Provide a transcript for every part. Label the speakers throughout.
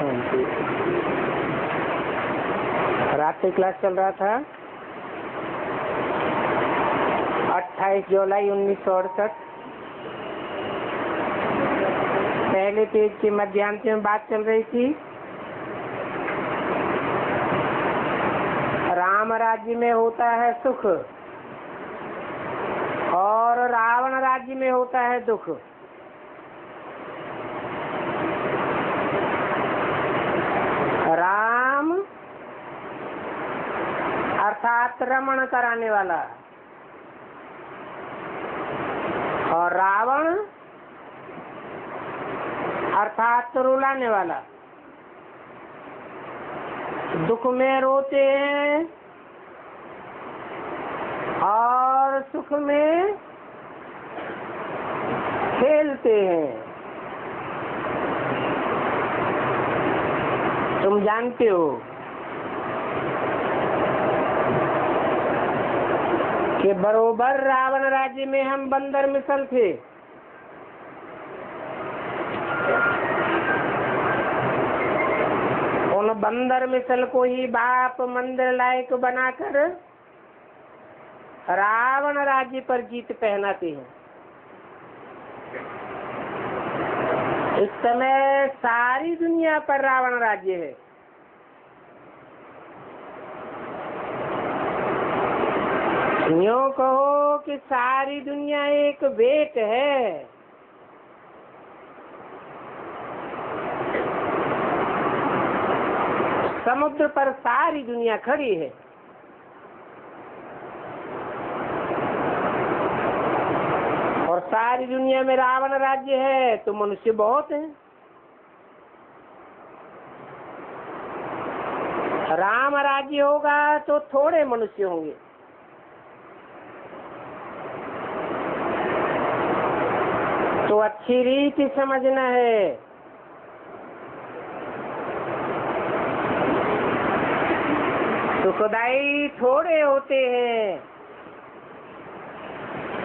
Speaker 1: शांति। रात्रि क्लास चल रहा था 28 जुलाई 1968। पहले पेज के मध्यांश में बात चल रही थी राम राज्य में होता है सुख और रावण राज्य में होता है दुख। राम अर्थात रमण कराने वाला और रावण अर्थात रुलाने वाला। दुख में रोते हैं और सुख में खेलते हैं। तुम जानते हो कि बरोबर रावण राज्य में हम बंदर मिसल थे। उन बंदर मिसल को ही बाप मंदिर लायक बनाकर रावण राज्य पर जीत पहनाते हैं। इस समय सारी दुनिया पर रावण राज्य है। यूं कहो कि सारी दुनिया एक बेट है। समुद्र पर सारी दुनिया खड़ी है। और सारी दुनिया में रावण राज्य है तो मनुष्य बहुत हैं। राम राज्य होगा तो थोड़े मनुष्य होंगे। तो अच्छी रीति समझना है। सुखदायी थोड़े होते हैं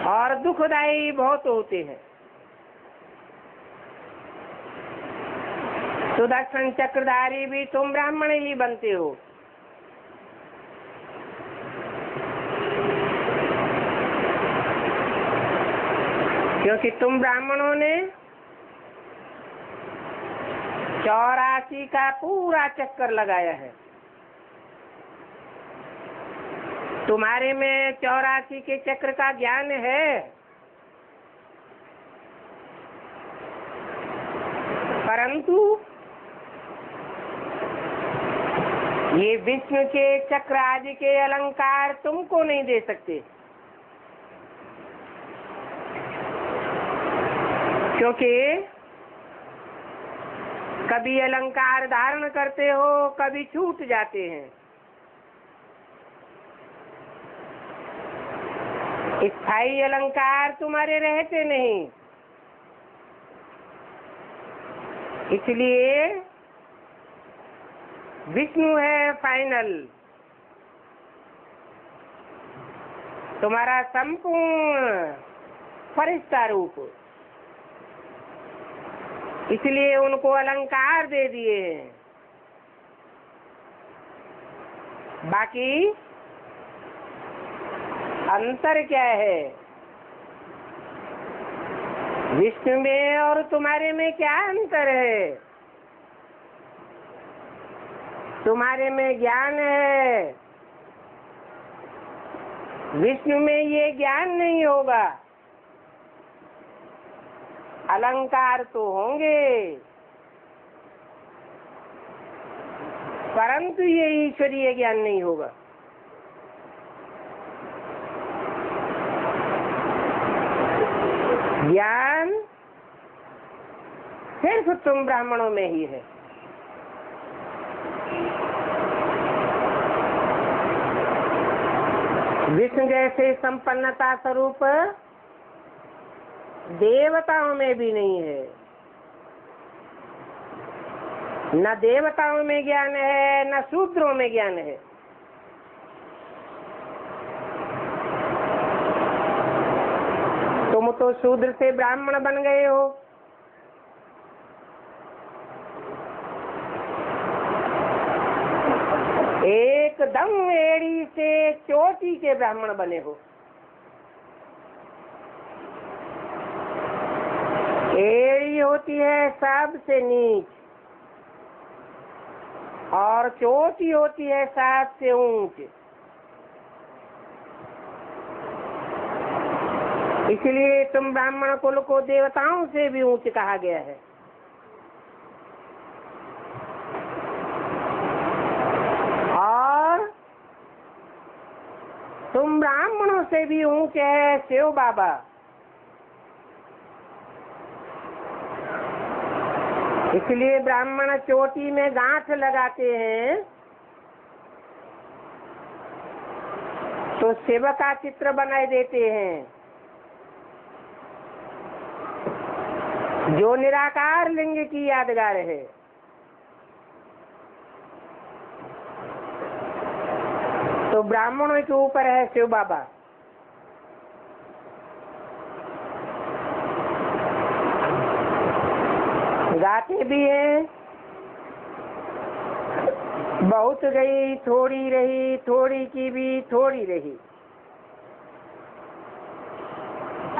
Speaker 1: और दुखदायी बहुत होते हैं। सुदर्शन चक्रधारी भी तुम ब्राह्मण ही बनते हो। क्योंकि तुम ब्राह्मणों ने 84 का पूरा चक्कर लगाया है। तुम्हारे में 84 के चक्र का ज्ञान है, परंतु ये विष्णु के चक्र आदि के अलंकार तुमको नहीं दे सकते। क्योंकि कभी अलंकार धारण करते हो, कभी छूट जाते हैं। स्थायी अलंकार तुम्हारे रहते नहीं। इसलिए विष्णु है फाइनल। तुम्हारा संपूर्ण फरिश्ता रूप। इसलिए उनको अलंकार दे दिए। बाकी अंतर क्या है? विष्णु में और तुम्हारे में क्या अंतर है? तुम्हारे में ज्ञान है, विष्णु में ये ज्ञान नहीं होगा। अलंकार तो होंगे, परंतु ये ईश्वरीय ज्ञान नहीं होगा। ज्ञान सिर्फ तुम ब्राह्मणों में ही है। विष्णु जैसे संपन्नता स्वरूप देवताओं में भी नहीं है। न देवताओं में ज्ञान है, न शूद्रों में ज्ञान है। तुम तो शूद्र से ब्राह्मण बन गए हो। एकदम एड़ी से चोटी के ब्राह्मण बने हो। एड़ी होती है सबसे नीच और चोटी होती है सबसे ऊंच। इसलिए तुम ब्राह्मण कुल को देवताओं से भी ऊंच कहा गया है। और तुम ब्राह्मणों से भी ऊंचे है शिव बाबा। इसलिए ब्राह्मण चोटी में गांठ लगाते हैं तो शिव का चित्र बनाए देते हैं, जो निराकार लिंग की यादगार है। तो ब्राह्मणों के ऊपर है शिव बाबा। गाते भी हैं, बहुत गई थोड़ी रही, थोड़ी की भी थोड़ी रही।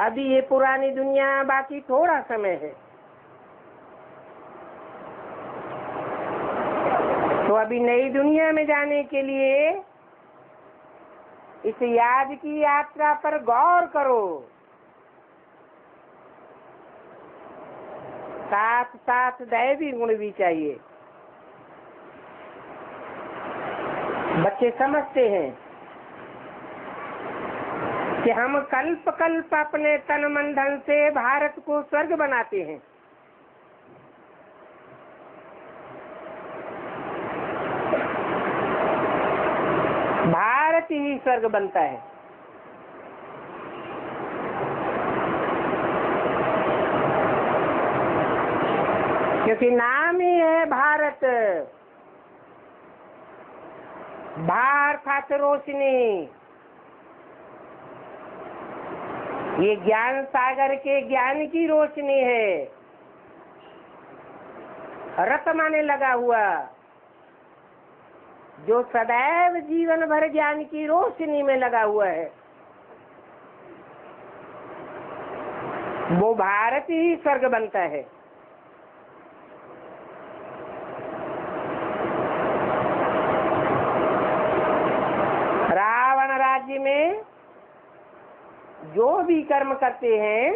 Speaker 1: अभी ये पुरानी दुनिया, बाकी थोड़ा समय है। तो अभी नई दुनिया में जाने के लिए इस याद की यात्रा पर गौर करो। साथ साथ दैवी गुण भी चाहिए। बच्चे समझते हैं कि हम कल्प कल्प अपने तन मन धन से भारत को स्वर्ग बनाते हैं। भारत ही स्वर्ग बनता है। क्योंकि नाम ही है भारत। बाहर खात रोशनी, ये ज्ञान सागर के ज्ञान की रोशनी है। रत माने लगा हुआ, जो सदैव जीवन भर ज्ञान की रोशनी में लगा हुआ है, वो भारत ही स्वर्ग बनता है। रावण राज्य में जो भी कर्म करते हैं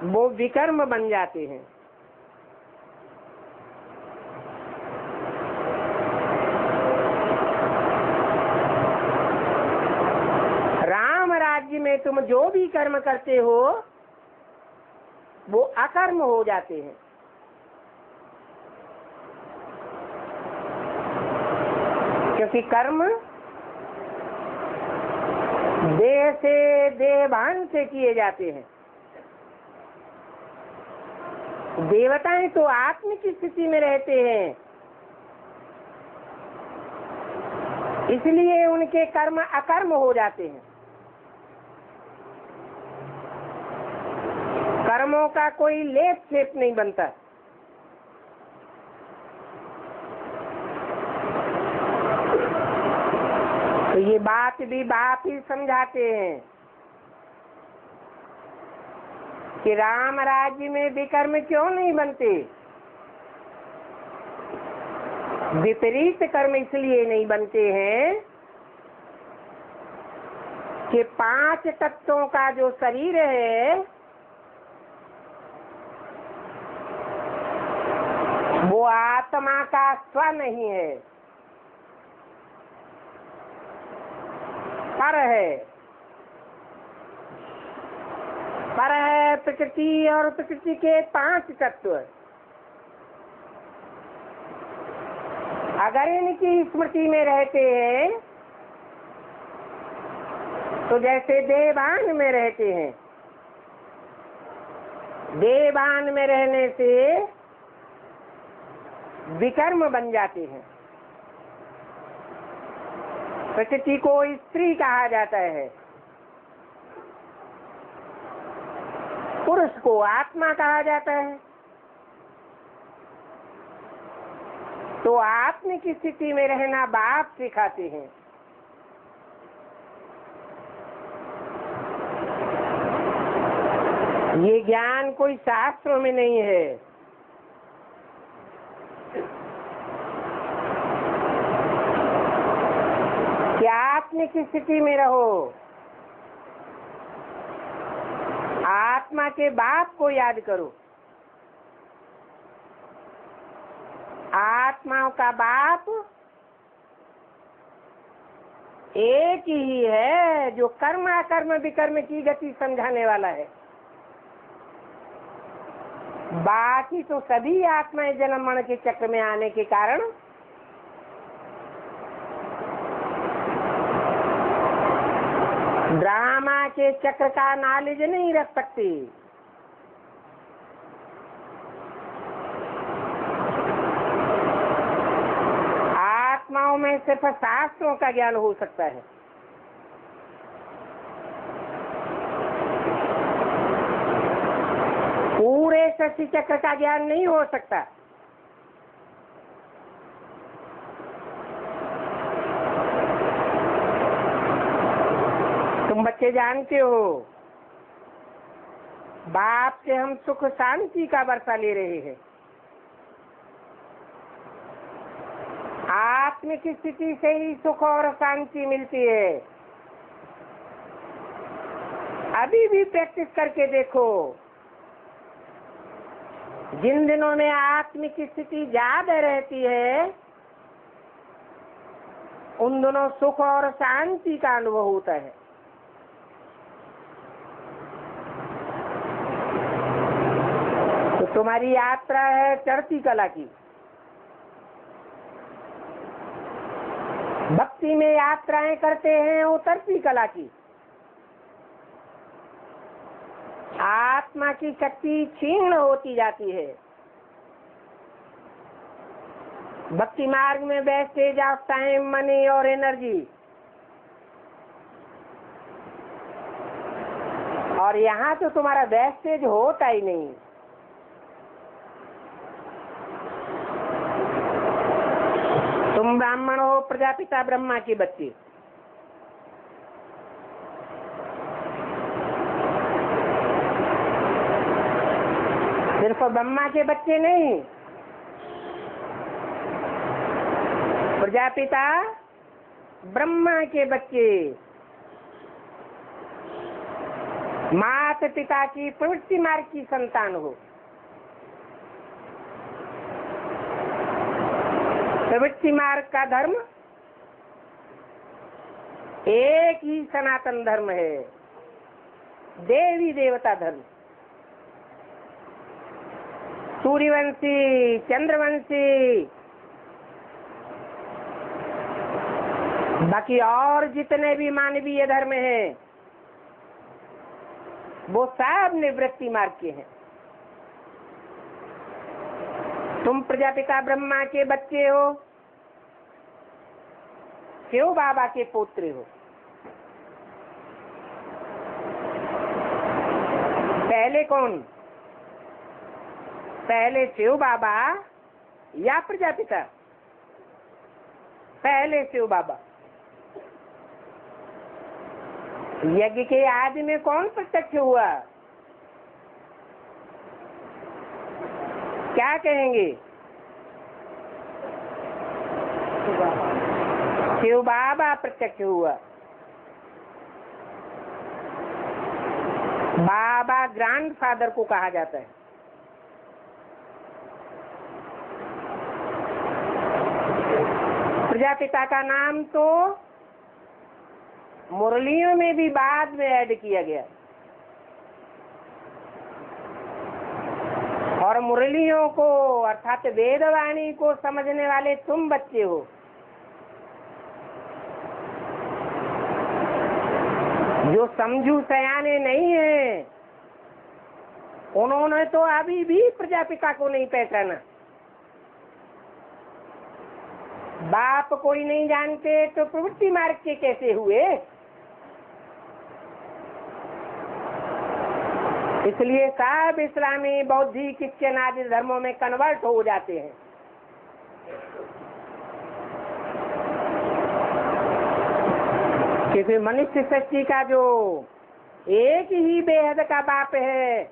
Speaker 1: वो विकर्म बन जाते हैं। राम राज्य में तुम जो भी कर्म करते हो वो अकर्म हो जाते हैं। क्योंकि कर्म देह से, देहभान से किए जाते हैं। देवताएं तो आत्म की स्थिति में रहते हैं, इसलिए उनके कर्म अकर्म हो जाते हैं। कर्मों का कोई लेप छेप नहीं बनता। तो ये बात भी बाप ही समझाते हैं कि राम राज्य में विकर्म क्यों नहीं बनते। विपरीत कर्म इसलिए नहीं बनते हैं कि 5 तत्वों का जो शरीर है वो आत्मा का स्व नहीं है, पर है। पर है प्रकृति, और प्रकृति के 5 तत्व। अगर इनकी स्मृति में रहते हैं तो जैसे देवान में रहते हैं, देवान में रहने से विकर्म बन जाते हैं। प्रकृति को स्त्री कहा जाता है, पुरुष को आत्मा कहा जाता है। तो आत्मिक स्थिति में रहना बाप सिखाते हैं। ये ज्ञान कोई शास्त्रों में नहीं है। कि आत्मिक स्थिति में रहो, आत्मा के बाप को याद करो। आत्माओं का बाप एक ही है, जो कर्म अकर्म विकर्म की गति समझाने वाला है। बाकी तो सभी आत्माएं जन्म मरण के चक्र में आने के कारण ड्रामा के चक्र का नॉलेज नहीं रख सकती। आत्माओं में सिर्फ शास्त्रों का ज्ञान हो सकता है। पूरे शशि चक्र का ज्ञान नहीं हो सकता। तुम बच्चे जानते हो, बाप से हम सुख शांति का वर्षा ले रहे हैं। आत्मिक स्थिति से ही सुख और शांति मिलती है। अभी भी प्रैक्टिस करके देखो। जिन दिनों में आत्मिक स्थिति ज्यादा रहती है, उन दिनों सुख और शांति का अनुभव होता है। तो तुम्हारी यात्रा है चढ़ती कला की। भक्ति में यात्राएं करते हैं उतरती कला की। आत्मा की शक्ति क्षीण होती जाती है। भक्ति मार्ग में वेस्टेज ऑफ टाइम, मनी और एनर्जी, और यहाँ तो तुम्हारा वेस्टेज होता ही नहीं। तुम ब्राह्मण हो, प्रजापिता ब्रह्मा के बच्चे। सिर्फ ब्रह्मा के बच्चे नहीं, प्रजापिता ब्रह्मा के बच्चे, माता पिता की प्रवृत्ति मार्ग की संतान हो। प्रवृत्ति मार्ग का धर्म एक ही सनातन धर्म है, देवी देवता धर्म। सूर्यवंशी, चंद्रवंशी, बाकी और जितने भी मानवीय धर्म हैं, वो सब निवृत्ति मार्ग के हैं। तुम प्रजापिता ब्रह्मा के बच्चे हो, शिव बाबा के पुत्र हो। पहले कौन? पहले शिव बाबा या प्रजापिता? पहले शिव बाबा। यज्ञ के आदि में कौन प्रत्यक्ष हुआ? क्या कहेंगे? शिव बाबा प्रत्यक्ष हुआ। बाबा ग्रैंडफादर को कहा जाता है। प्रजापिता का नाम तो मुरलियों में भी बाद में ऐड किया गया, और मुरलियों को अर्थात वेदवाणी को समझने वाले तुम बच्चे हो। जो समझू सयाने नहीं है, उन्होंने तो अभी भी प्रजापिता को नहीं पहचाना। बाप कोई नहीं जानते तो प्रवृत्ति मार्ग के कैसे हुए? इसलिए सब इस्लामी, बौद्धिक, क्रिश्चियन आदि धर्मों में कन्वर्ट हो जाते हैं। क्योंकि मनुष्य सृष्टि का जो एक ही बेहद का बाप है,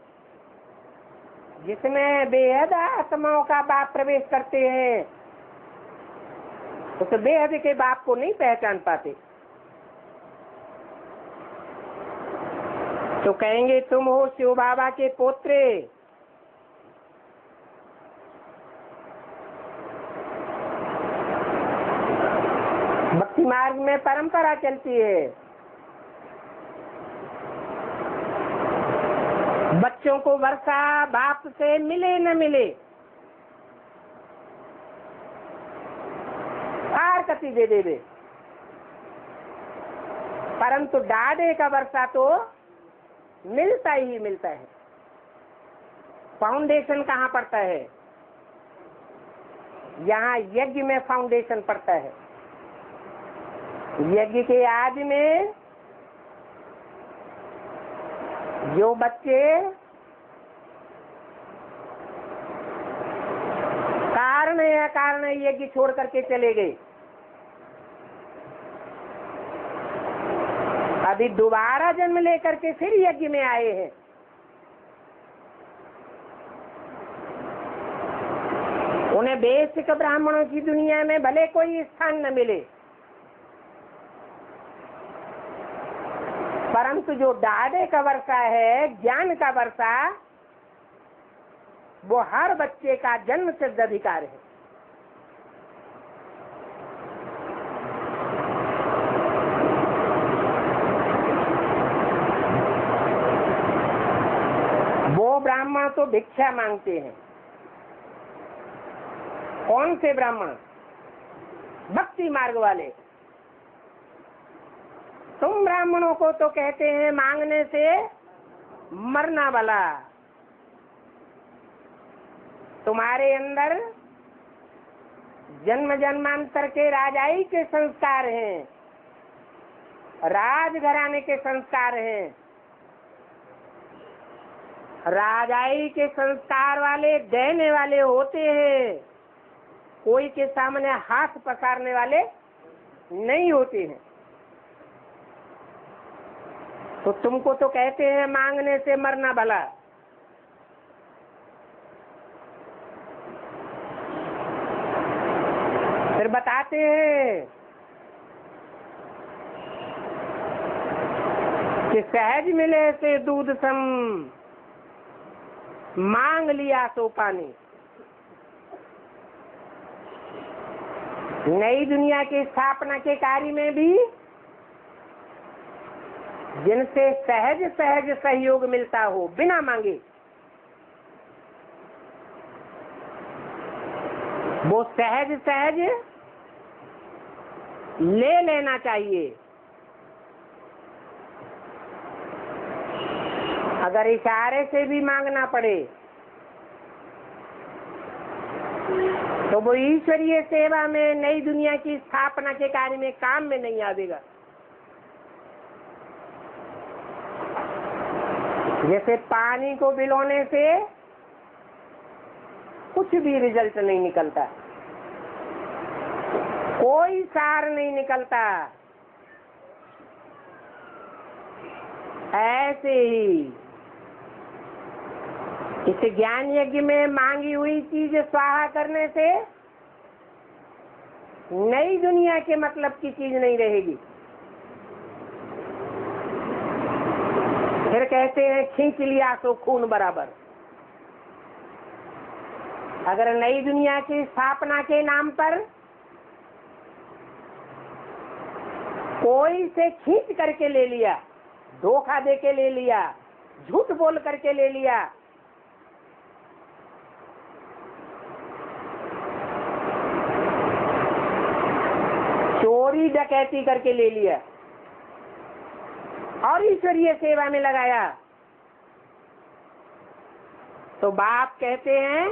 Speaker 1: जिसमें बेहद आत्माओं का बाप प्रवेश करते हैं, उस बेहद के बाप को नहीं पहचान पाते। तो कहेंगे तुम हो शिव बाबा के पोत्रे। भक्ति मार्ग में परंपरा चलती है, बच्चों को वर्षा बाप से मिले न मिले पार कति दे देवे, परंतु डाडे का वर्षा तो मिलता ही मिलता है। फाउंडेशन कहाँ पड़ता है? यहाँ यज्ञ में फाउंडेशन पड़ता है। यज्ञ के आदि में जो बच्चे कारण या कारण यज्ञ छोड़ करके चले गए, अभी दोबारा जन्म लेकर के फिर यज्ञ में आए हैं, उन्हें बेसिक ब्राह्मणों की दुनिया में भले कोई स्थान न मिले, परंतु जो डाडे का वर्षा है, ज्ञान का वर्षा, वो हर बच्चे का जन्म सिद्ध अधिकार है। वो ब्राह्मण तो भिक्षा मांगते हैं। कौन से ब्राह्मण? भक्ति मार्ग वाले। तुम ब्राह्मणों को तो कहते हैं मांगने से मरना भला। तुम्हारे अंदर जन्म जन्मांतर के राजाई के संस्कार हैं, राजघराने के संस्कार हैं। राजाई के संस्कार वाले देने वाले होते हैं, कोई के सामने हाथ पसारने वाले नहीं होते हैं। तो तुमको तो कहते हैं मांगने से मरना भला। फिर बताते हैं कि सहज मिले से दूध सम, मांग लिया सो पानी। नई दुनिया की स्थापना के कार्य में भी जिनसे सहज सहज सहयोग मिलता हो बिना मांगे, वो सहज सहज ले लेना चाहिए। अगर इशारे से भी मांगना पड़े तो वो ईश्वरीय सेवा में, नई दुनिया की स्थापना के कार्य में काम में नहीं आवेगा। जैसे पानी को बिलोने से कुछ भी रिजल्ट नहीं निकलता, कोई सार नहीं निकलता, ऐसे ही इस ज्ञान यज्ञ में मांगी हुई चीज स्वाहा करने से नई दुनिया के मतलब की चीज नहीं रहेगी। फिर कहते हैं खींच लिया सो खून बराबर। अगर नई दुनिया की स्थापना के नाम पर कोई से खींच करके ले लिया, धोखा दे के ले लिया, झूठ बोल करके ले लिया, चोरी डकैती करके ले लिया और ईश्वरीय सेवा में लगाया, तो बाप कहते हैं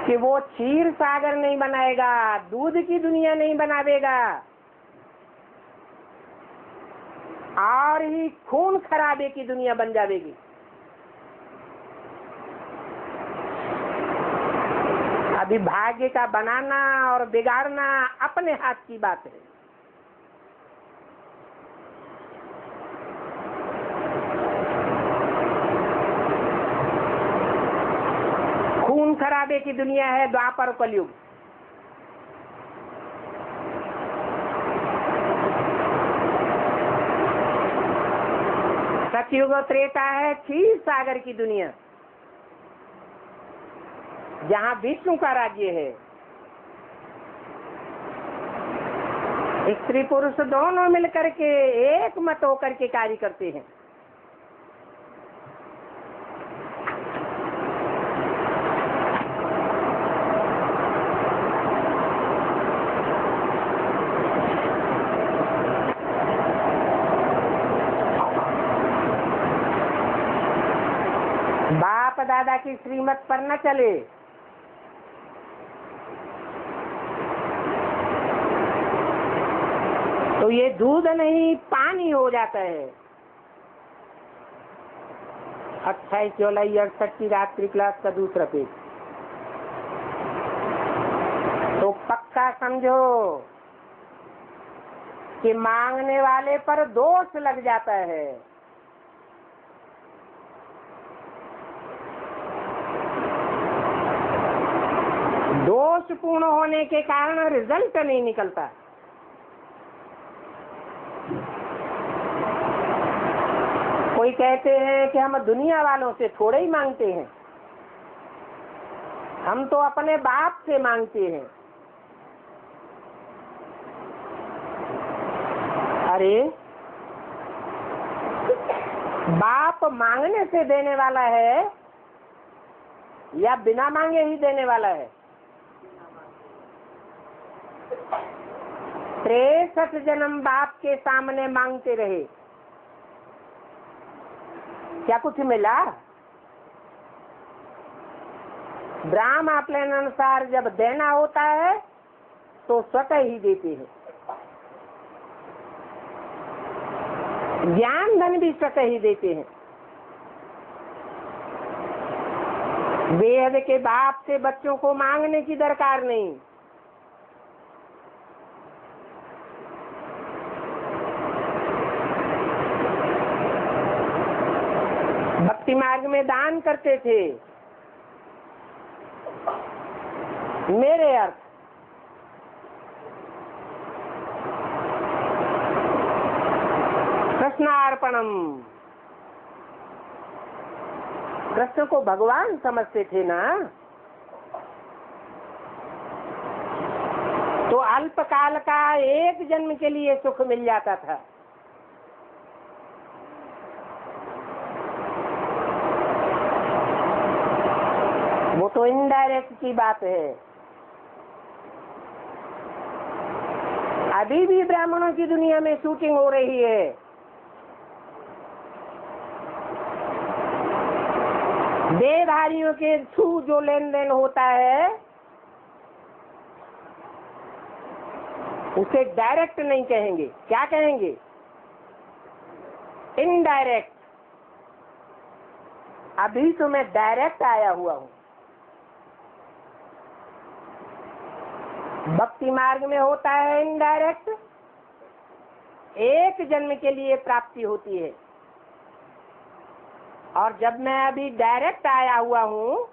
Speaker 1: कि वो क्षीर सागर नहीं बनाएगा, दूध की दुनिया नहीं बनावेगा, और ही खून खराबे की दुनिया बन जाएगी। अभी भाग्य का बनाना और बिगाड़ना अपने हाथ की बात है। खून खराबे की दुनिया है द्वापर कलयुग। सतयुग त्रेता है क्षीर सागर की दुनिया, जहाँ विष्णु का राज्य है। स्त्री पुरुष दोनों मिलकर के एक मत होकर के कार्य करते हैं। बाप दादा की श्रीमत पर न चले, तो ये दूध नहीं पानी हो जाता है। 28 जुलाई 68 की रात्रि क्लास का दूसरा पेज। तो पक्का समझो कि मांगने वाले पर दोष लग जाता है। दोषपूर्ण होने के कारण रिजल्ट नहीं निकलता। कोई कहते हैं कि हम दुनिया वालों से थोड़े ही मांगते हैं, हम तो अपने बाप से मांगते हैं। अरे बाप मांगने से देने वाला है या बिना मांगे ही देने वाला है? 63 जन्म बाप के सामने मांगते रहे, क्या कुछ मिला? ब्रह्मा प्लान अनुसार जब देना होता है तो स्वतः ही देते हैं। ज्ञान धन भी स्वतः ही देते हैं। वेद के बाप से बच्चों को मांगने की दरकार नहीं। भक्ति मार्ग में दान करते थे। मेरे अर्थ कृष्णार्पणम, कृष्ण को भगवान समझते थे ना, तो अल्पकाल का एक जन्म के लिए सुख मिल जाता था। वो तो इनडायरेक्ट की बात है। अभी भी ब्राह्मणों की दुनिया में शूटिंग हो रही है। देहधारियों के थ्रू जो लेन देन होता है उसे डायरेक्ट नहीं कहेंगे, क्या कहेंगे? इनडायरेक्ट। अभी तो मैं डायरेक्ट आया हुआ हूँ। भक्ति मार्ग में होता है इनडायरेक्ट, एक जन्म के लिए प्राप्ति होती है। और जब मैं अभी डायरेक्ट आया हुआ हूँ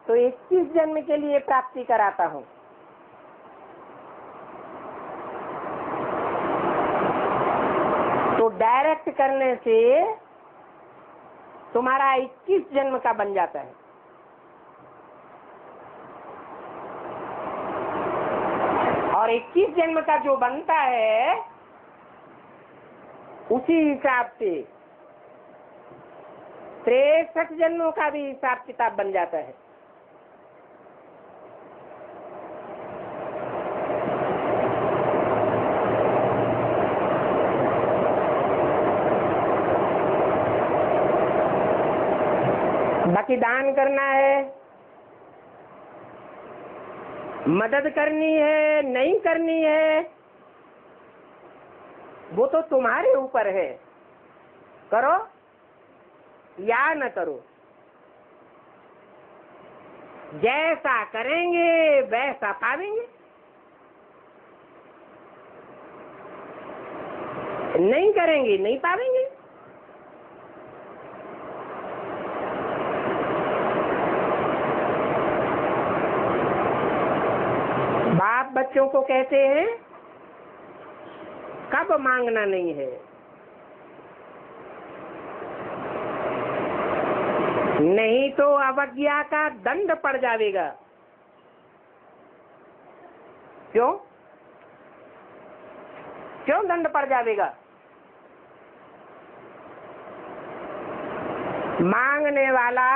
Speaker 1: तो 21 जन्म के लिए प्राप्ति कराता हूँ। तो डायरेक्ट करने से तुम्हारा 21 जन्म का बन जाता है। और 21 जन्म का जो बनता है उसी हिसाब से 63 जन्मों का भी हिसाब किताब बन जाता है। बाकी दान करना है, मदद करनी है, नहीं करनी है, वो तो तुम्हारे ऊपर है। करो या न करो। जैसा करेंगे वैसा पावेंगे, नहीं करेंगे नहीं पावेंगे। बाप बच्चों को कहते हैं कब मांगना नहीं है, नहीं तो अवज्ञा का दंड पड़ जाएगा। क्यों क्यों दंड पड़ जाएगा? मांगने वाला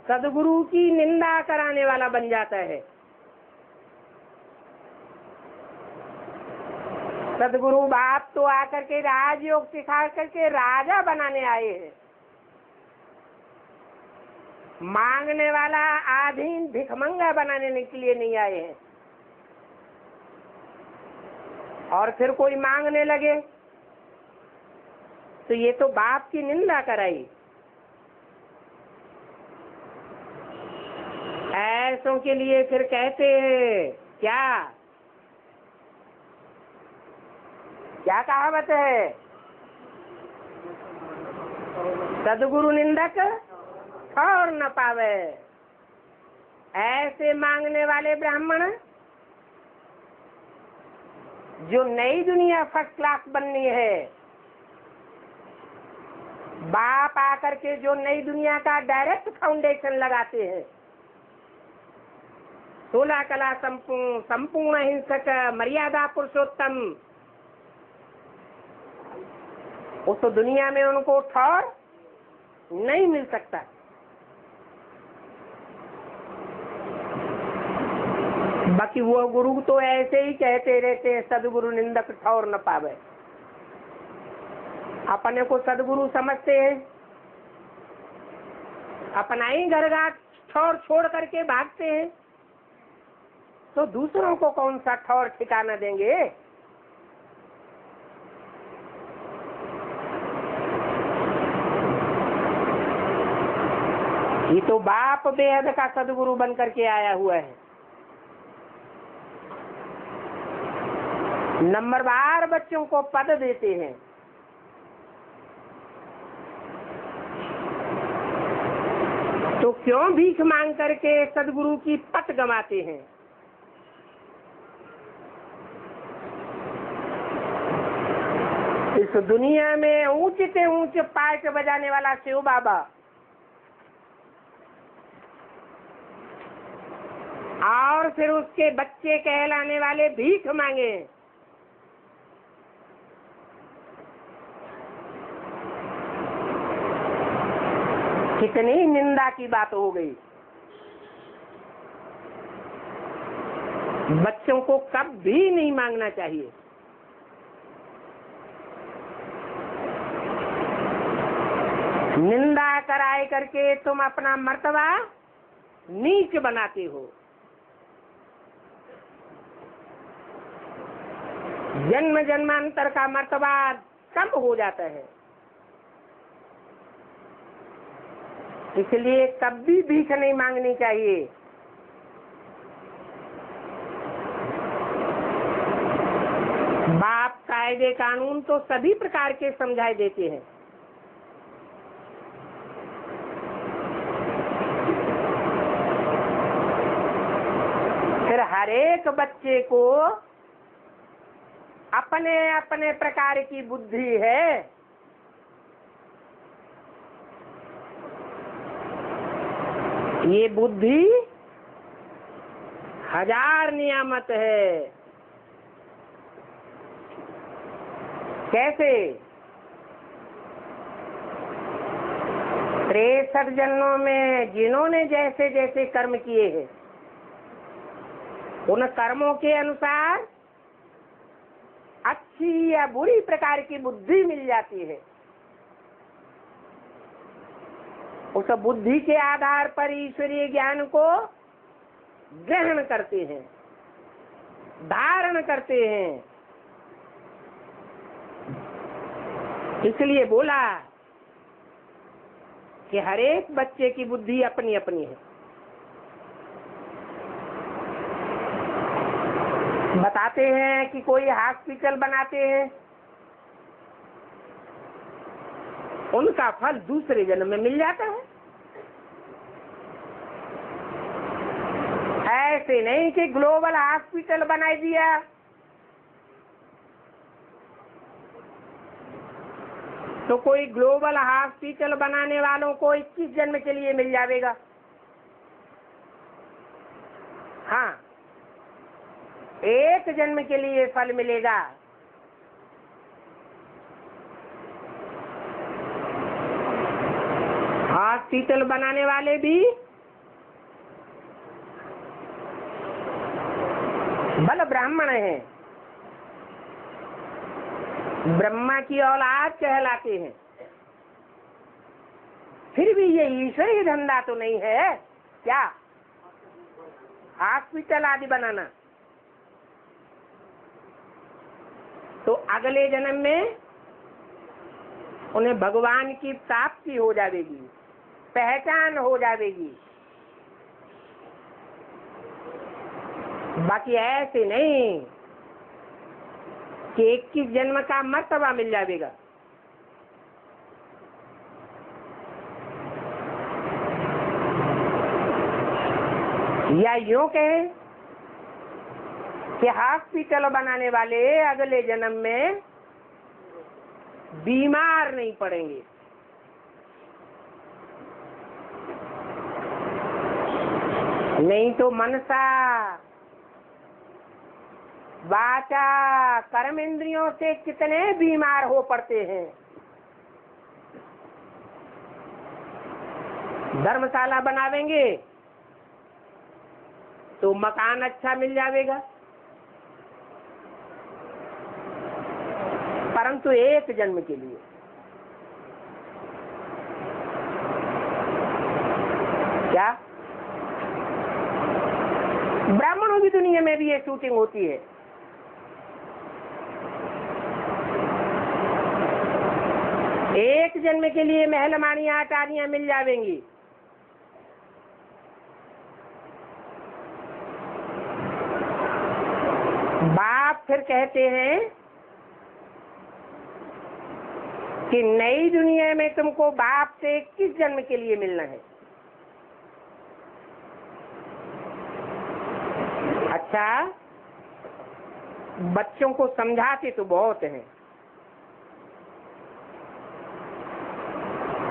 Speaker 1: सदगुरु की निंदा कराने वाला बन जाता है। सदगुरु बाप तो आकर के राजयोग सिखा करके राजा बनाने आए हैं, मांगने वाला आधीन भिखमंगा बनाने के लिए नहीं आए हैं। और फिर कोई मांगने लगे तो ये तो बाप की निंदा कराई। ऐसों के लिए फिर कहते हैं क्या क्या कहावत है, सदगुरु निंदक और न पावे। ऐसे मांगने वाले ब्राह्मण जो नई दुनिया फर्स्ट क्लास बननी है, बाप आकर के जो नई दुनिया का डायरेक्ट फाउंडेशन लगाते हैं, 16 कला संपूर्ण हिंसक मर्यादा पुरुषोत्तम, उस दुनिया में उनको ठौर नहीं मिल सकता। बाकी वो गुरु तो ऐसे ही कहते रहते हैं सदगुरु निंदक ठौर न पावे। अपने को सदगुरु समझते हैं, अपना ही घर घाट ठौर छोड़ करके भागते हैं, तो दूसरों को कौन सा ठौर ठिकाना देंगे? ये तो बाप बेहद का सदगुरु बन करके आया हुआ है। नंबरवार बच्चों को पद देते हैं। तो क्यों भीख मांग करके सदगुरु की पत गंवाते हैं? इस दुनिया में ऊंचे से ऊंचे पार्ट बजाने वाला शिव बाबा और फिर उसके बच्चे कहलाने वाले भीख मांगे। कितनी निंदा की बात हो गई। बच्चों को कभी नहीं मांगना चाहिए। निंदा कराए करके तुम अपना मर्तबा नीच बनाते हो। जन्म जन्मांतर का मर्तबा कम हो जाता है। इसलिए कभी भीख नहीं मांगनी चाहिए। बाप कायदे कानून तो सभी प्रकार के समझाए देते हैं। फिर हर एक बच्चे को अपने अपने प्रकार की बुद्धि है। ये बुद्धि 1000 नियामत है। कैसे? 63 जन्मों में जिन्होंने जैसे जैसे कर्म किए हैं, उन कर्मों के अनुसार अच्छी या बुरी प्रकार की बुद्धि मिल जाती है। उस बुद्धि के आधार पर ईश्वरीय ज्ञान को ग्रहण करते हैं, धारण करते हैं। इसलिए बोला कि हर एक बच्चे की बुद्धि अपनी अपनी है। बताते हैं कि कोई हॉस्पिटल बनाते हैं, उनका फल दूसरे जन्म में मिल जाता है। ऐसे नहीं कि ग्लोबल हॉस्पिटल बना दिया तो कोई ग्लोबल हॉस्पिटल बनाने वालों को 21 जन्म के लिए मिल जाएगा। हाँ, एक जन्म के लिए फल मिलेगा। हॉस्पिटल बनाने वाले भी बल ब्राह्मण हैं, ब्रह्मा की औलाद कहलाते हैं। फिर भी ये ईश्वरीय धंधा तो नहीं है क्या, हॉस्पिटल आदि बनाना? तो अगले जन्म में उन्हें भगवान की प्राप्ति हो जाएगी, पहचान हो जाएगी। बाकी ऐसे नहीं कि 21 जन्म का मर्तबा मिल जाएगा। या यूं कहें कि हॉस्पिटल बनाने वाले अगले जन्म में बीमार नहीं पड़ेंगे। नहीं तो मनसा वाचा कर्म इंद्रियों से कितने बीमार हो पड़ते हैं। धर्मशाला बनावेंगे तो मकान अच्छा मिल जाएगा, परंतु एक जन्म के लिए। क्या ब्राह्मणों की दुनिया में भी ये शूटिंग होती है? एक जन्म के लिए महल मानियां अटारियां मिल जाएंगी, बाप फिर कहते हैं कि नई दुनिया में तुमको बाप से किस जन्म के लिए मिलना है। अच्छा, बच्चों को समझाते तो बहुत हैं,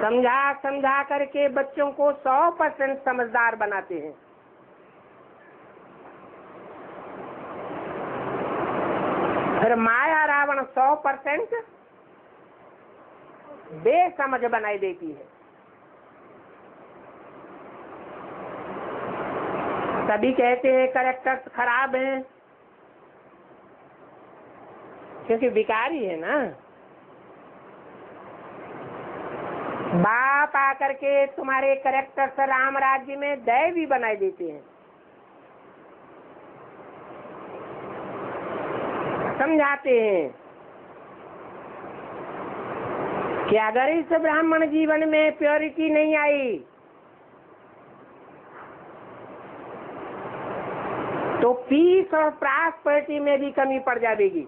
Speaker 1: समझा समझा करके बच्चों को 100% समझदार बनाते हैं। फिर माया रावण 100% बेसमझ बनाई देती है। सभी कहते हैं कैरेक्टर्स खराब हैं, क्योंकि विकारी है ना। बाप आकर के तुम्हारे कैरेक्टर्स राम राज्य में दैवी बनाए देते हैं। समझाते हैं कि अगर इस ब्राह्मण जीवन में प्योरिटी नहीं आई तो पीस और प्रॉस्पेरिटी में भी कमी पड़ जाएगी।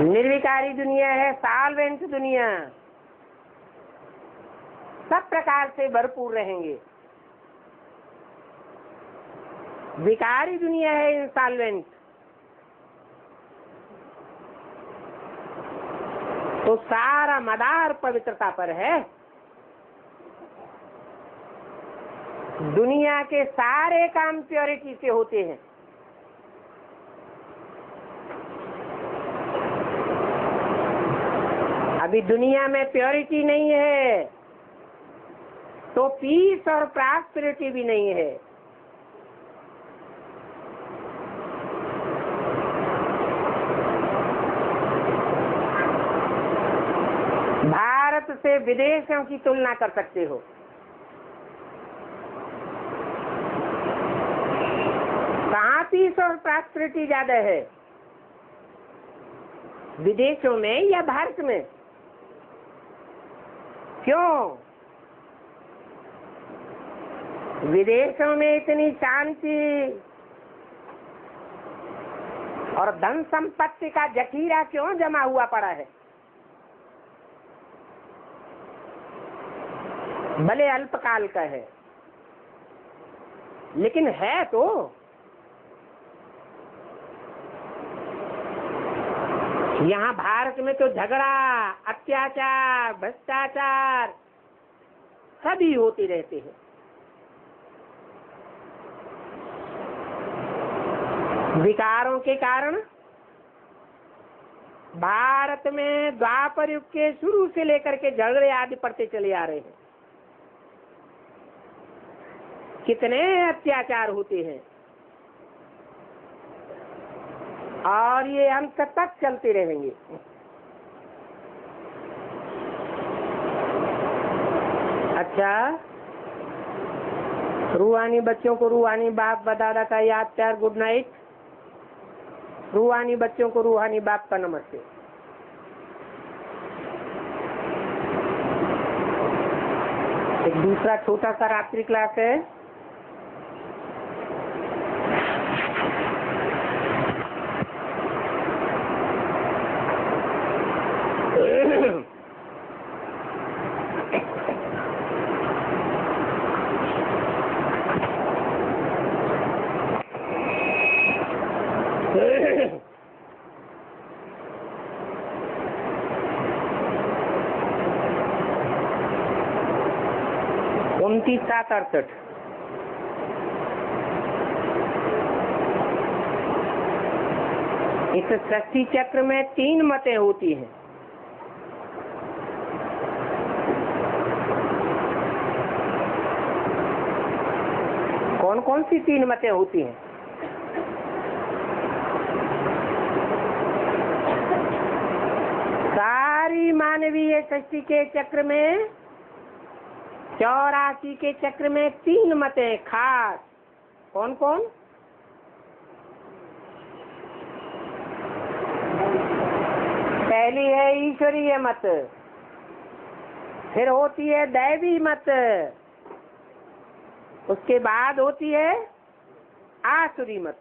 Speaker 1: निर्विकारी दुनिया है, सॉल्वेंट दुनिया, सब प्रकार से भरपूर रहेंगे। विकारी दुनिया है इंसॉल्वेंट, तो सारा मदार पवित्रता पर है। दुनिया के सारे काम प्योरिटी से होते हैं। अभी दुनिया में प्योरिटी नहीं है तो पीस और प्रॉस्पेरिटी भी नहीं है। भारत से विदेशों की तुलना कर सकते हो। कहाँ पीस और प्रॉस्पेरिटी ज्यादा है? विदेशों में या भारत में? क्यों? विदेशों में इतनी शांति और धन संपत्ति का जखीरा क्यों जमा हुआ पड़ा है? भले अल्पकाल का है, लेकिन है तो। यहाँ भारत में तो झगड़ा, अत्याचार, भ्रष्टाचार सभी होते रहते हैं। विकारों के कारण भारत में द्वापर युग के शुरू से लेकर के झगड़े आदि पड़ते चले आ रहे हैं। कितने अत्याचार होते हैं और ये अंत तक चलते रहेंगे। अच्छा, रूहानी बच्चों को रूहानी बाप दादा का याद प्यार, गुड नाइट। रूहानी बच्चों को रूहानी बाप का नमस्ते। एक दूसरा छोटा सा रात्रि क्लास है। उनतीस 768। इस सृष्टि चक्र में 3 मतें होती हैं। कौन कौन सी 3 मतें होती हैं? सारी मानवीय सृष्टि के चक्र में 84 के चक्र में 3 मतें खास। कौन कौन? पहली है ईश्वरीय मत, फिर होती है दैवी मत, उसके बाद होती है आसुरी मत,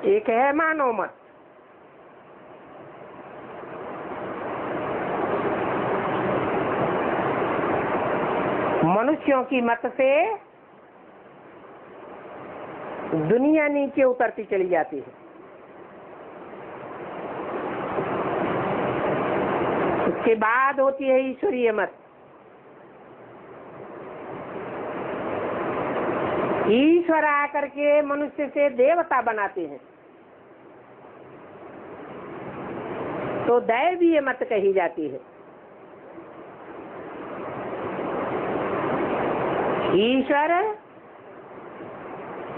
Speaker 1: एक है मानव मत। मनुष्यों की मत से दुनिया नीचे उतरती चली जाती है। उसके बाद होती है ईश्वरीय मत। ईश्वर आकर के मनुष्य से देवता बनाते हैं, तो दैवीय मत कही जाती है। ईश्वर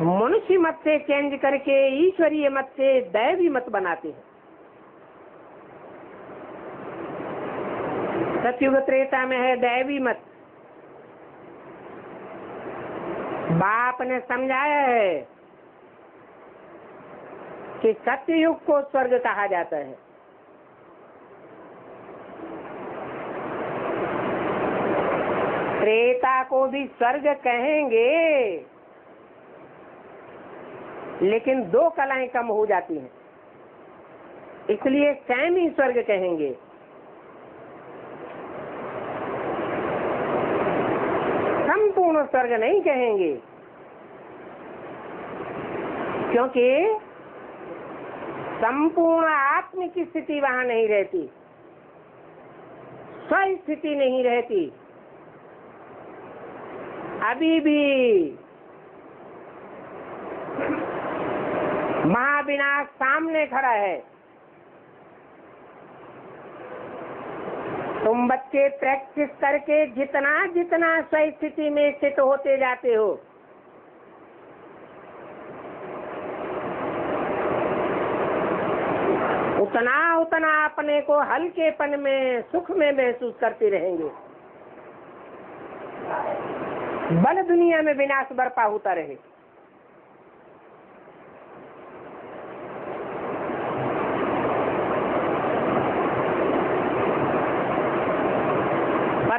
Speaker 1: मनुष्य मत से चेंज करके ईश्वरीय मत से दैवी मत बनाते हैं। सतयुग त्रेता में है दैवी मत। बाप ने समझाया है कि सत्ययुग को स्वर्ग कहा जाता है। त्रेता को भी स्वर्ग कहेंगे, लेकिन 2 कलाएं कम हो जाती हैं, इसलिए सेमी स्वर्ग कहेंगे। संपूर्ण स्वर्ग नहीं कहेंगे, क्योंकि संपूर्ण आत्मिक स्थिति वहां नहीं रहती, स्व स्थिति नहीं रहती। अभी भी महाविनाश सामने खड़ा है। तुम बच्चे प्रैक्टिस करके जितना जितना सही स्थिति में स्थित होते जाते हो, उतना उतना अपने को हल्केपन में, सुख में महसूस करते रहेंगे। बल दुनिया में विनाश बरपा होता रहे।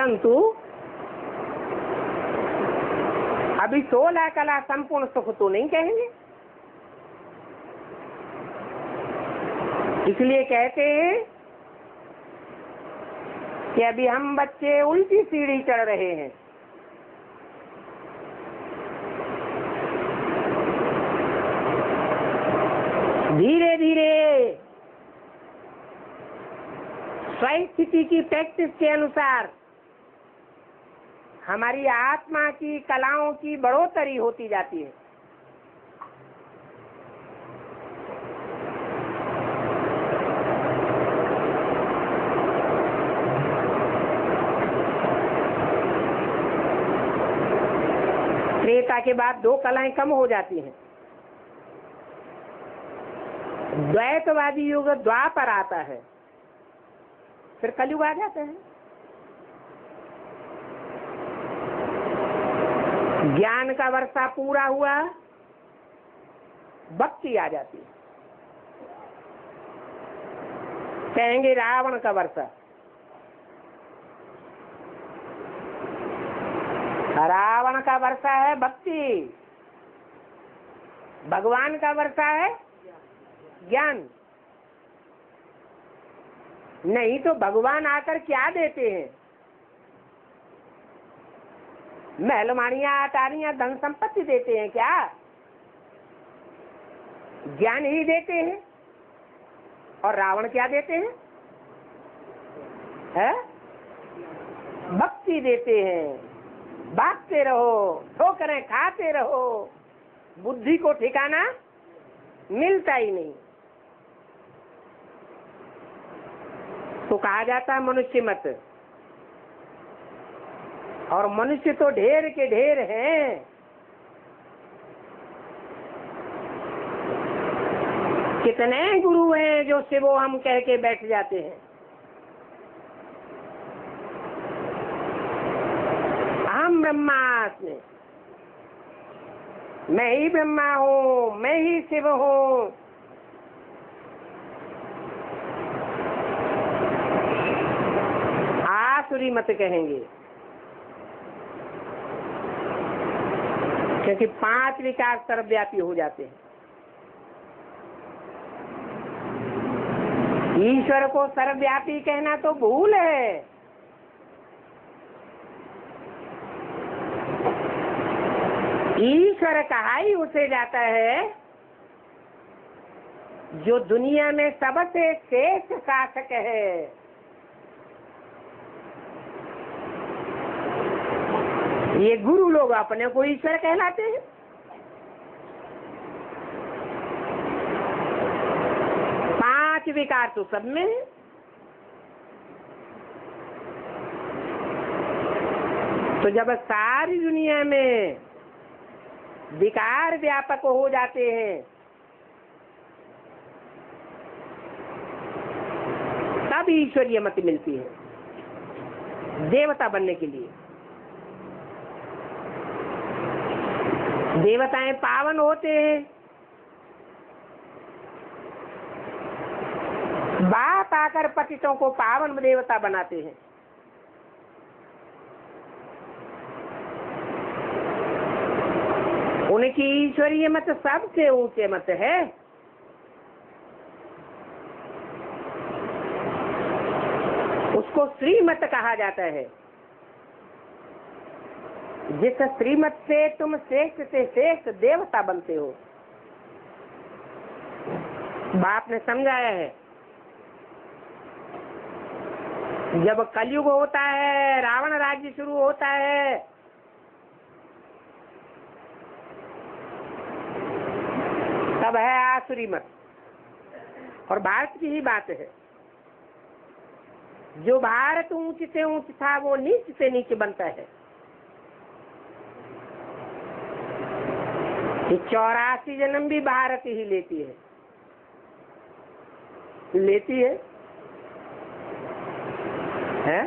Speaker 1: परंतु अभी 16 कला संपूर्ण सुख तो नहीं कहेंगे। इसलिए कहते हैं कि अभी हम बच्चे उल्टी सीढ़ी चढ़ रहे हैं। धीरे धीरे स्वयं स्थिति की प्रैक्टिस के अनुसार हमारी आत्मा की कलाओं की बढ़ोतरी होती जाती है। त्रेता के बाद 2 कलाएं कम हो जाती हैं। द्वैतवादी युग द्वापर आता है, फिर कलयुग आ जाता है। ज्ञान का वर्षा पूरा हुआ, भक्ति आ जाती है। कहेंगे रावण का वर्षा, रावण का वर्षा है भक्ति, भगवान का वर्षा है ज्ञान। नहीं तो भगवान आकर क्या देते हैं? महलमानियां अटारियां धन संपत्ति देते हैं क्या? ज्ञान ही देते हैं। और रावण क्या देते हैं? है? भक्ति देते हैं। भागते रहो, ठोकरें खाते रहो, बुद्धि को ठिकाना मिलता ही नहीं। तो कहा जाता है मनुष्य मत। और मनुष्य तो ढेर के ढेर हैं। कितने गुरु हैं जो शिवो हम कह के बैठ जाते हैं। हम ब्रह्मास्मि, मैं ही ब्रह्मा हूँ, मैं ही शिव हूँ। आसुरी मत कहेंगे, क्योंकि 5 विकार सर्वव्यापी हो जाते हैं। ईश्वर को सर्वव्यापी कहना तो भूल है। ईश्वर कहा ही उसे जाता है जो दुनिया में सबसे श्रेष्ठ शासक है। ये गुरु लोग अपने को ईश्वर कहलाते हैं। विकार तो सब में है। तो जब सारी दुनिया में विकार व्यापक हो जाते हैं, तब ईश्वरीय मति मिलती है देवता बनने के लिए। देवताएं पावन होते हैं, बाप आकर पतितों को पावन देवता बनाते हैं। उनकी ईश्वरीय मत सबसे ऊंचे मत है। उसको श्रीमत कहा जाता है। जिस श्रीमत से तुम श्रेष्ठ से श्रेष्ठ देवता बनते हो। बाप ने समझाया है, जब कलयुग होता है, रावण राज्य शुरू होता है, तब है आसुरी मत। और भारत की ही बात है। जो भारत ऊंच से ऊंच था वो नीच से नीच बनता है। ये 84 जन्म भी भारत ही लेती है। लेती है, है?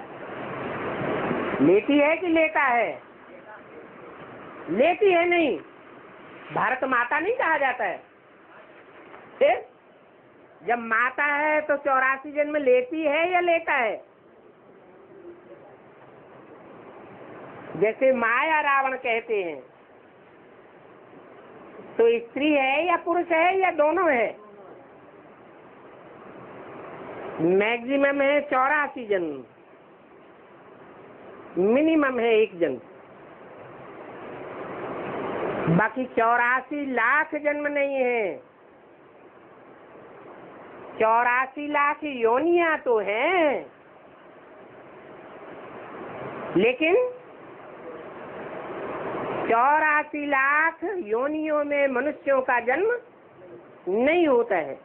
Speaker 1: लेती है कि लेता है? लेती है नहीं। भारत माता नहीं कहा जाता है। फिर जब माता है तो 84 जन्म लेती है या लेता है? जैसे माया रावण कहते हैं, तो स्त्री है या पुरुष है या दोनों है? मैक्सिमम है 84 जन्म, मिनिमम है 1 जन्म। बाकी 84 लाख जन्म नहीं है, 84 लाख योनियां तो हैं, लेकिन 84 लाख योनियों में मनुष्यों का जन्म नहीं होता है।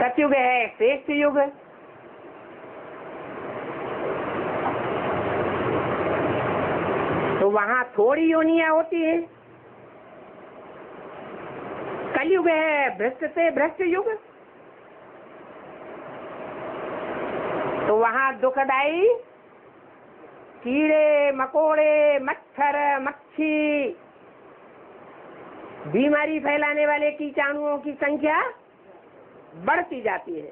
Speaker 1: सतयुग है श्रेष्ठ युग, तो वहां थोड़ी योनियां होती हैं। कलयुग है भ्रष्ट से भ्रष्ट युग, तो वहां दुखदाई कीड़े मकोड़े, मच्छर मक्खी, बीमारी फैलाने वाले कीटाणुओं की संख्या बढ़ती जाती है।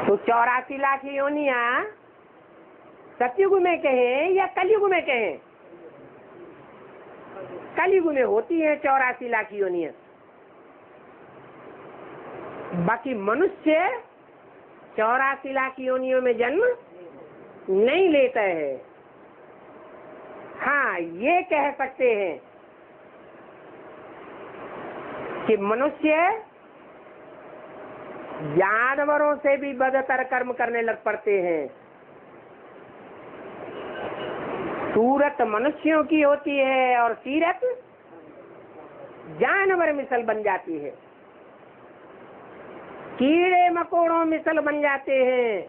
Speaker 1: तो 84 लाख योनियां सतयुग में कहें या कलयुग में कहें? कलयुग में होती है 84 लाख योनियां। बाकी मनुष्य 84 लाख योनियों में जन्म नहीं लेता है। हाँ, ये कह सकते हैं कि मनुष्य जानवरों से भी बदतर कर्म करने लग पड़ते हैं। सूरत मनुष्यों की होती है और सीरत जानवर मिसल बन जाती है, कीड़े मकोड़ों मिसल बन जाते हैं।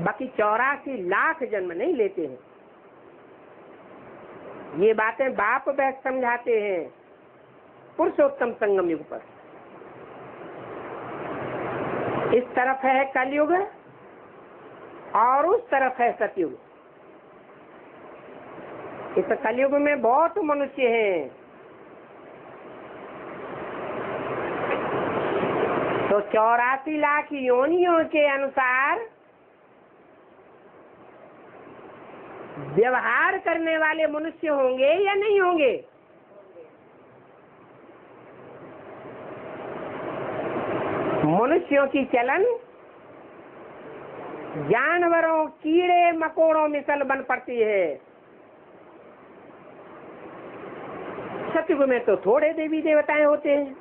Speaker 1: बाकी 84 लाख जन्म नहीं लेते हैं। ये बातें बाप बैठ समझाते हैं पुरुषोत्तम संगम युग पर। इस तरफ है कलयुग और उस तरफ है सतयुग। इस कलयुग में बहुत मनुष्य हैं, तो 84 लाख योनियों के अनुसार व्यवहार करने वाले मनुष्य होंगे या नहीं होंगे? मनुष्यों की चलन जानवरों, कीड़े मकोड़ों मिसल बन पड़ती है। सतयुग में तो थोड़े देवी देवताएं होते हैं।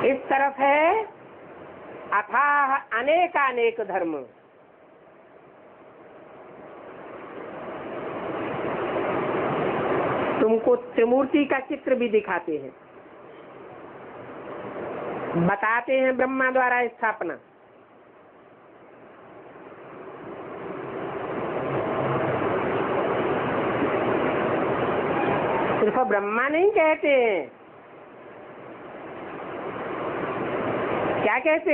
Speaker 1: इस तरफ है अथाह अनेकानेक धर्म। तुमको त्रिमूर्ति का चित्र भी दिखाते हैं, बताते हैं ब्रह्मा द्वारा स्थापना। सिर्फ ब्रह्मा नहीं कहते हैं, क्या कहते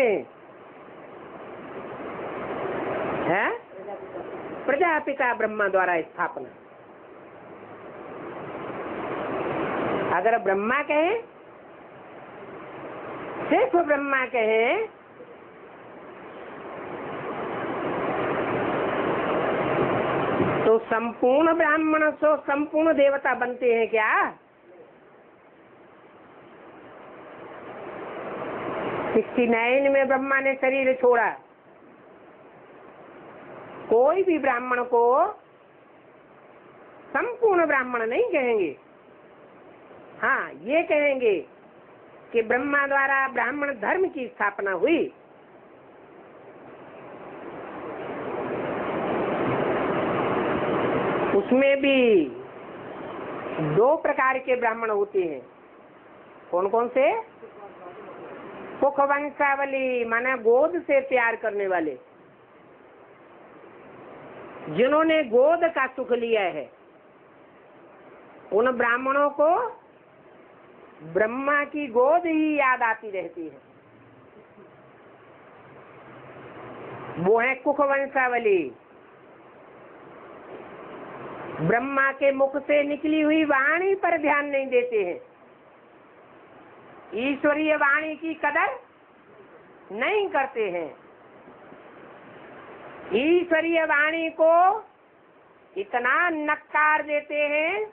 Speaker 1: हैं? प्रजापिता ब्रह्मा द्वारा स्थापना। अगर ब्रह्मा कहें, सिर्फ ब्रह्मा कहें, तो संपूर्ण ब्राह्मण सो संपूर्ण देवता बनते हैं क्या? $69 में ब्रह्मा ने शरीर छोड़ा। कोई भी ब्राह्मण को संपूर्ण ब्राह्मण नहीं कहेंगे। हाँ, ये कहेंगे कि ब्रह्मा द्वारा ब्राह्मण धर्म की स्थापना हुई। उसमें भी 2 प्रकार के ब्राह्मण होते हैं। कौन कौन से? सुख वंशावली, माने गोद से प्यार करने वाले, जिन्होंने गोद का सुख लिया है, उन ब्राह्मणों को ब्रह्मा की गोद ही याद आती रहती है। वो है कुख वंशावली। ब्रह्मा के मुख से निकली हुई वाणी पर ध्यान नहीं देते हैं, ईश्वरीय वाणी की कदर नहीं करते हैं। ईश्वरीय वाणी को इतना नकार देते हैं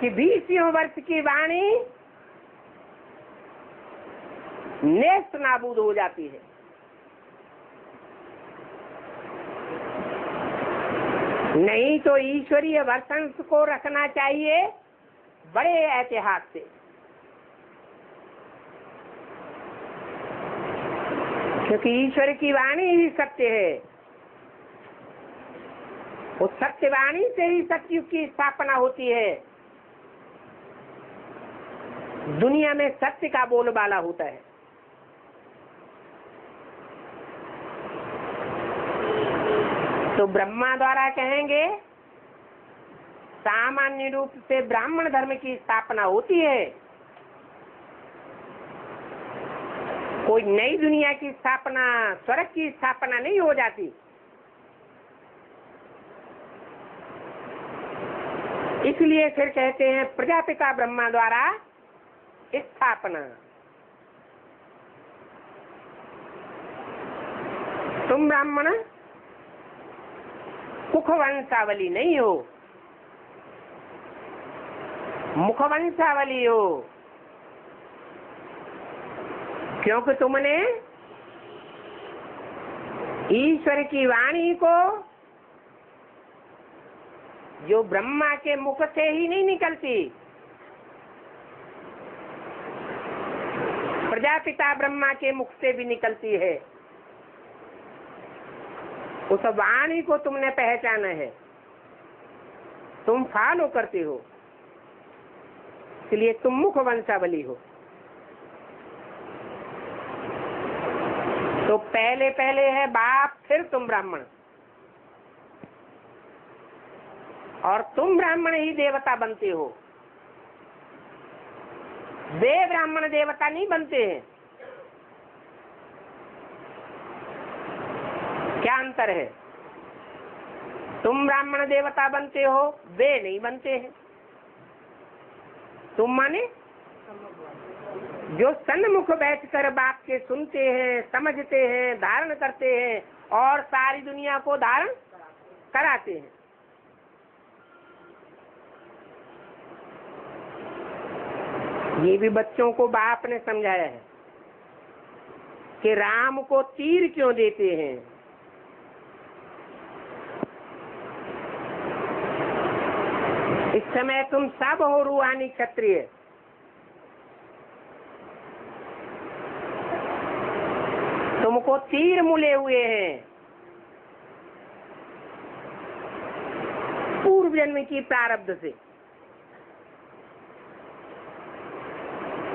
Speaker 1: कि 20 वर्ष की वाणी नेस्त नाबूद हो जाती है। नहीं तो ईश्वरीय वर्षंस को रखना चाहिए बड़े ऐतिहास से, क्योंकि ईश्वर की वाणी ही सत्य है। उस सत्यवाणी से ही सतयुग की स्थापना होती है। दुनिया में सत्य का बोलबाला होता है। तो ब्रह्मा द्वारा कहेंगे सामान्य रूप से ब्राह्मण धर्म की स्थापना होती है, कोई नई दुनिया की स्थापना, स्वर्ग की स्थापना नहीं हो जाती। इसलिए फिर कहते हैं प्रजापिता ब्रह्मा द्वारा स्थापना। तुम ब्राह्मण मुखवंशावली नहीं हो, मुखवंशावली हो, क्योंकि तुमने ईश्वर की वाणी को, जो ब्रह्मा के मुख से ही नहीं निकलती, प्रजापिता ब्रह्मा के मुख से भी निकलती है, उस वाणी को तुमने पहचाना है, तुम फॉलो करते हो, इसलिए तुम मुख वंशावली हो। तो पहले पहले है बाप, फिर तुम ब्राह्मण, और तुम ब्राह्मण ही देवता बनते हो। वे ब्राह्मण देवता नहीं बनते हैं। क्या अंतर है? तुम ब्राह्मण देवता बनते हो, वे नहीं बनते हैं। तुम माने जो सन्मुख बैठकर बाप के सुनते हैं, समझते हैं, धारण करते हैं और सारी दुनिया को धारण कराते हैं। ये भी बच्चों को बाप ने समझाया है कि राम को तीर क्यों देते हैं। इस समय तुम सब हो रूहानी क्षत्रिय, तुमको तीर मुले हुए हैं पूर्व जन्म की प्रारब्ध से।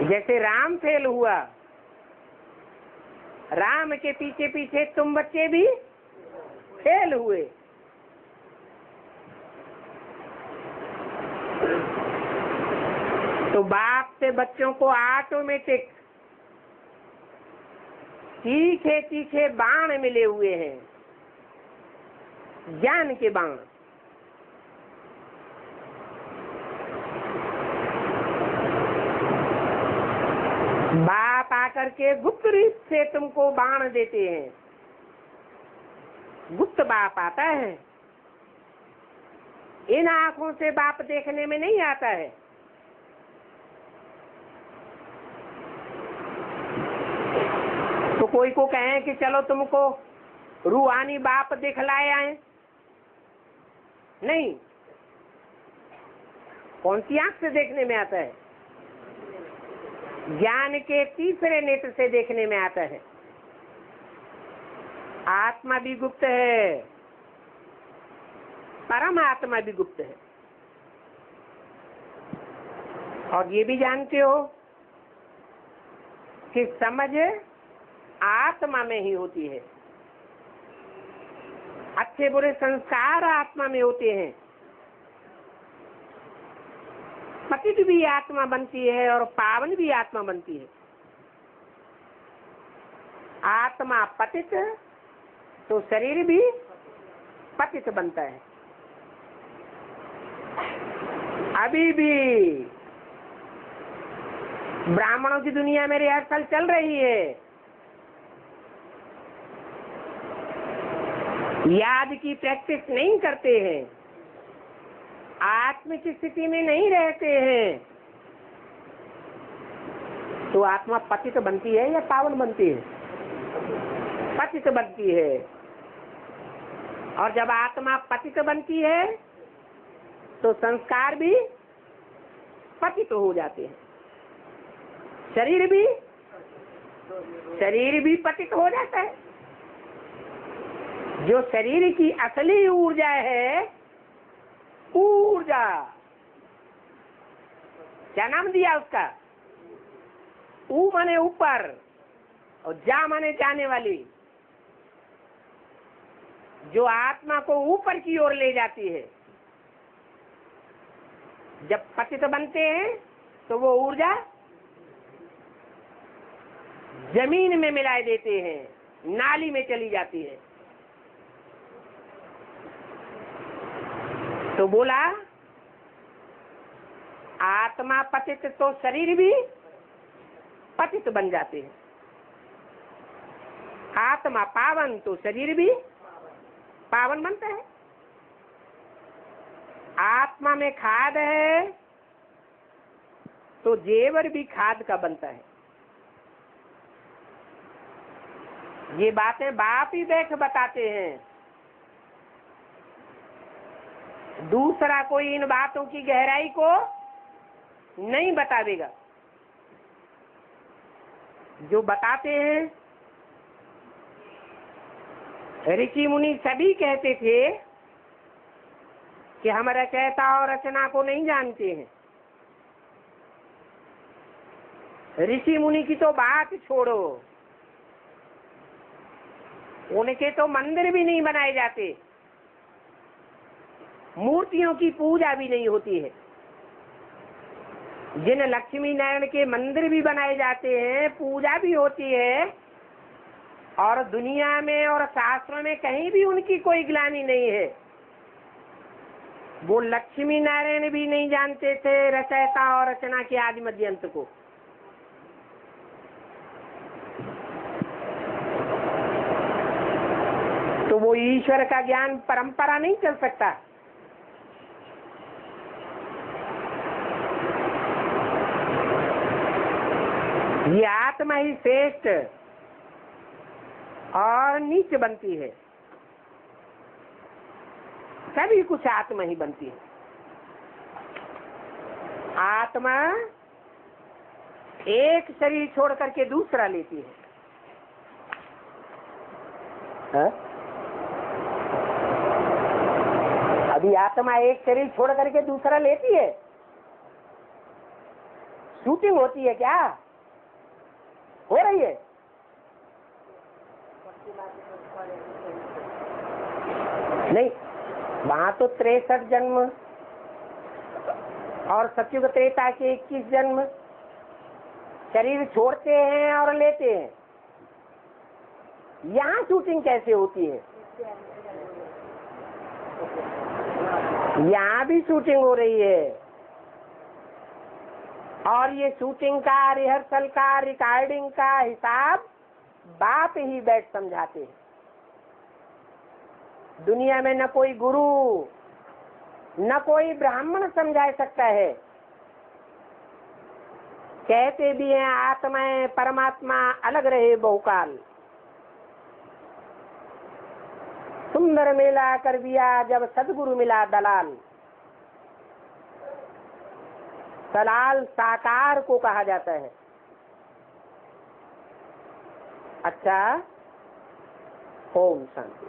Speaker 1: जैसे राम फेल हुआ, राम के पीछे पीछे तुम बच्चे भी फेल हुए। तो बाप से बच्चों को ऑटोमेटिक तीखे तीखे बाण मिले हुए हैं, ज्ञान के बाण। बाप आकर के गुप्त रूप से तुमको बाण देते हैं। गुप्त बाप आता है, इन आंखों से बाप देखने में नहीं आता है। तो कोई को कहें कि चलो तुमको रूहानी बाप दिखलाए आए, नहीं, कौन सी आंख से देखने में आता है? ज्ञान के तीसरे नेत्र से देखने में आता है। आत्मा भी गुप्त है, परम आत्मा भी गुप्त है। और ये भी जानते हो कि समझ आत्मा में ही होती है, अच्छे बुरे संस्कार आत्मा में होते हैं। पतित भी आत्मा बनती है और पावन भी आत्मा बनती है। आत्मा पतित तो शरीर भी पतित बनता है। अभी भी ब्राह्मणों की दुनिया में रिहर्सल चल रही है, याद की प्रैक्टिस नहीं करते हैं, आत्म की स्थिति में नहीं रहते हैं, तो आत्मा पतित बनती है या पावन बनती है? पतित बनती है। और जब आत्मा पतित बनती है तो संस्कार भी पतित हो जाते हैं, शरीर भी पतित हो जाता है। जो शरीर की असली ऊर्जा है, ऊर्जा क्या नाम दिया उसका? ऊ माने ऊपर और जा माने जाने वाली, जो आत्मा को ऊपर की ओर ले जाती है। जब पतित बनते हैं तो वो ऊर्जा जमीन में मिलाए देते हैं, नाली में चली जाती है। तो बोला आत्मा पतित तो शरीर भी पतित बन जाते हैं। आत्मा पावन तो शरीर भी पावन बनता है। आत्मा में खाद है तो जेवर भी खाद का बनता है। ये बातें बाप ही बैठ बताते हैं, दूसरा कोई इन बातों की गहराई को नहीं बता देगा। जो बताते हैं, ऋषि मुनि सभी कहते थे कि हम रचयिता और रचना को नहीं जानते हैं। ऋषि मुनि की तो बात छोड़ो, उनके तो मंदिर भी नहीं बनाए जाते, मूर्तियों की पूजा भी नहीं होती है। जिन लक्ष्मी नारायण के मंदिर भी बनाए जाते हैं, पूजा भी होती है, और दुनिया में और शास्त्रों में कहीं भी उनकी कोई ग्लानि नहीं है। वो लक्ष्मी नारायण भी नहीं जानते थे रचयिता और रचना के आदि मध्य अंत को। तो वो ईश्वर का ज्ञान परंपरा नहीं चल सकता। ये आत्मा ही श्रेष्ठ और नीच बनती है, सभी कुछ आत्मा ही बनती है। आत्मा एक शरीर छोड़ करके दूसरा लेती है, हा? अभी आत्मा एक शरीर छोड़ करके दूसरा लेती है, शूटिंग होती है क्या? हो रही है? नहीं, वहां तो 63 जन्म और सत्युग त्रेता के 21 जन्म शरीर छोड़ते हैं और लेते हैं। यहाँ शूटिंग कैसे होती है? यहाँ भी शूटिंग हो रही है, और ये शूटिंग का, रिहर्सल का, रिकॉर्डिंग का हिसाब बाप ही बैठ समझाते हैं। दुनिया में न कोई गुरु न कोई ब्राह्मण समझा सकता है। कहते भी हैं आत्माएं परमात्मा अलग रहे बहुकाल, सुंदर मेला कर दिया जब सदगुरु मिला दलाल। दलाल साकार को कहा जाता है। अच्छा, ओम शांति।